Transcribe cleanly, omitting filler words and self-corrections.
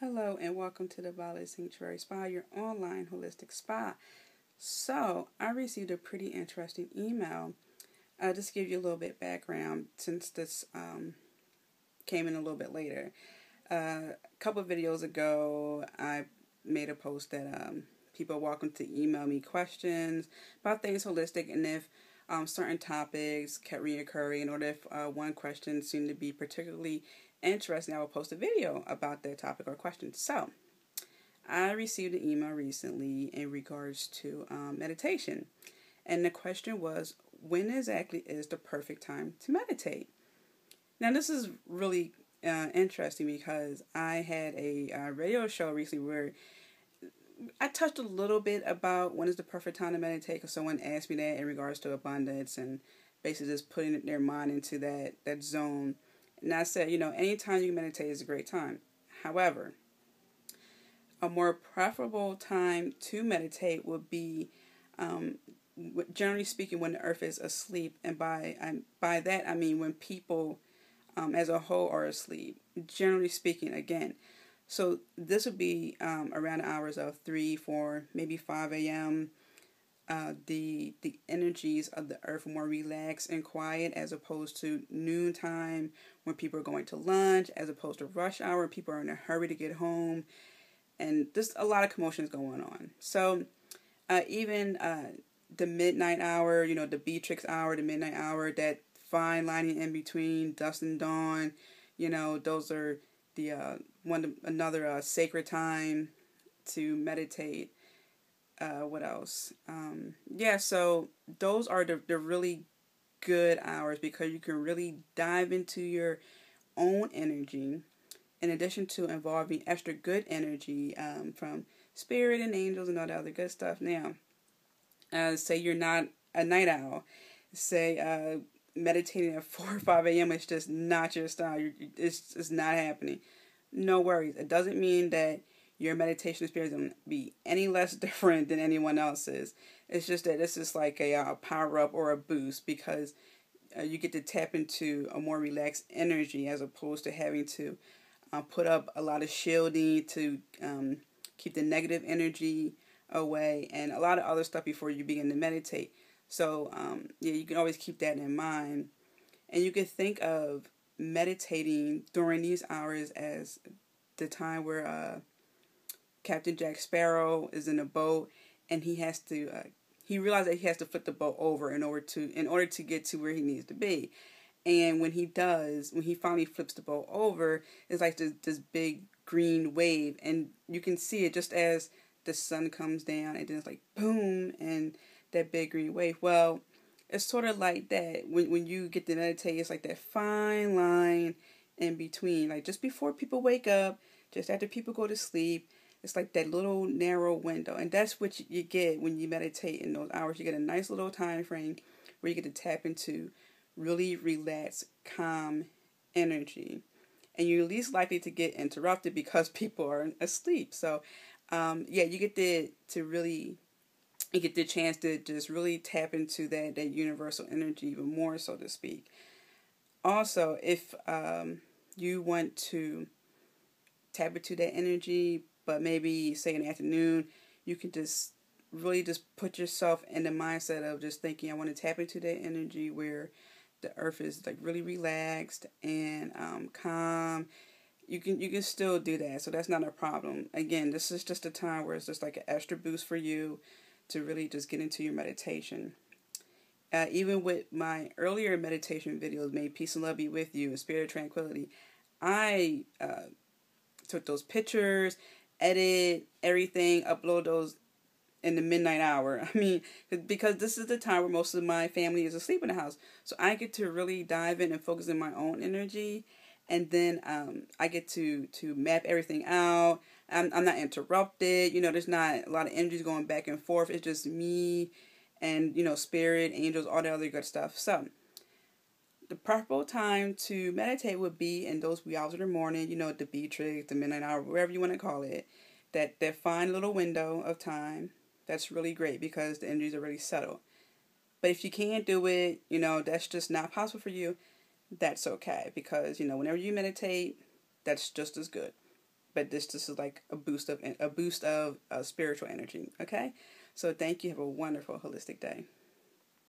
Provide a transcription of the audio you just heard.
Hello and welcome to the Violet Sanctuary Spa, your online holistic spa. So, I received a pretty interesting email. Just to give you a little bit background since this came in a little bit later. A couple of videos ago, I made a post that people are welcome to email me questions about things holistic, and if certain topics kept reoccurring, or if one question seemed to be particularly interesting, I will post a video about that topic or question. So, I received an email recently in regards to meditation, and the question was, when exactly is the perfect time to meditate? Now, this is really interesting because I had a radio show recently where I touched a little bit about when is the perfect time to meditate, because someone asked me that in regards to abundance and basically just putting their mind into that zone. And I said, anytime you meditate is a great time. However, a more preferable time to meditate would be, generally speaking, when the earth is asleep. And by that, I mean when people as a whole are asleep. Generally speaking, again. So this would be around the hours of 3, 4, maybe 5 a.m. The energies of the earth are more relaxed and quiet, as opposed to noontime when people are going to lunch, as opposed to rush hour when people are in a hurry to get home, and just a lot of commotions going on. So even the midnight hour, the Beatrix hour, the midnight hour, that fine lining in between dusk and dawn, those are the another sacred time to meditate. What else? So those are the really good hours, because you can really dive into your own energy, in addition to involving extra good energy from spirit and angels and all that other good stuff. Now, say you're not a night owl. Say meditating at 4 or 5 a.m. is just not your style. It's not happening. No worries. It doesn't mean that your meditation experience is going to be any less different than anyone else's. It's just that this is like a power up or a boost, because you get to tap into a more relaxed energy, as opposed to having to put up a lot of shielding to keep the negative energy away, and a lot of other stuff before you begin to meditate. So you can always keep that in mind, and you can think of meditating during these hours as the time where Captain Jack Sparrow is in a boat, and he has to he realizes that he has to flip the boat over in order to get to where he needs to be. And when he finally flips the boat over, it's like this big green wave, and you can see it just as the sun comes down, and then it's like boom, and that big green wave. Well, it's sort of like that when you get to meditate. It's like that fine line in between, like just before people wake up, just after people go to sleep. It's like that little narrow window, and that's what you get when you meditate in those hours. You get a nice little time frame where you get to tap into really relaxed, calm energy, and you're least likely to get interrupted because people are asleep. So, you get you get the chance to just really tap into that universal energy even more, so to speak. Also, if you want to tap into that energy, but maybe say in the afternoon, you can just really just put yourself in the mindset of just thinking, I want to tap into that energy where the earth is like really relaxed and calm. You can still do that, so that's not a problem. Again, this is just a time where it's just like an extra boost for you to really just get into your meditation. Even with my earlier meditation videos, May Peace and Love Be With You, and Spirit of Tranquility, I took those pictures, edit everything, upload those in the midnight hour. I mean, because this is the time where most of my family is asleep in the house. So I get to really dive in and focus on my own energy. And then I get to map everything out. I'm not interrupted. There's not a lot of energies going back and forth. It's just me and, spirit, angels, all the other good stuff. So the proper time to meditate would be in those wee hours of the morning, the Beatrix, the midnight hour, whatever you want to call it. That fine little window of time. That's really great because the energies are really settled. But if you can't do it, that's just not possible for you, that's okay. Because, whenever you meditate, that's just as good. but this is like a boost of spiritual energy. Okay, so thank you. Have a wonderful holistic day.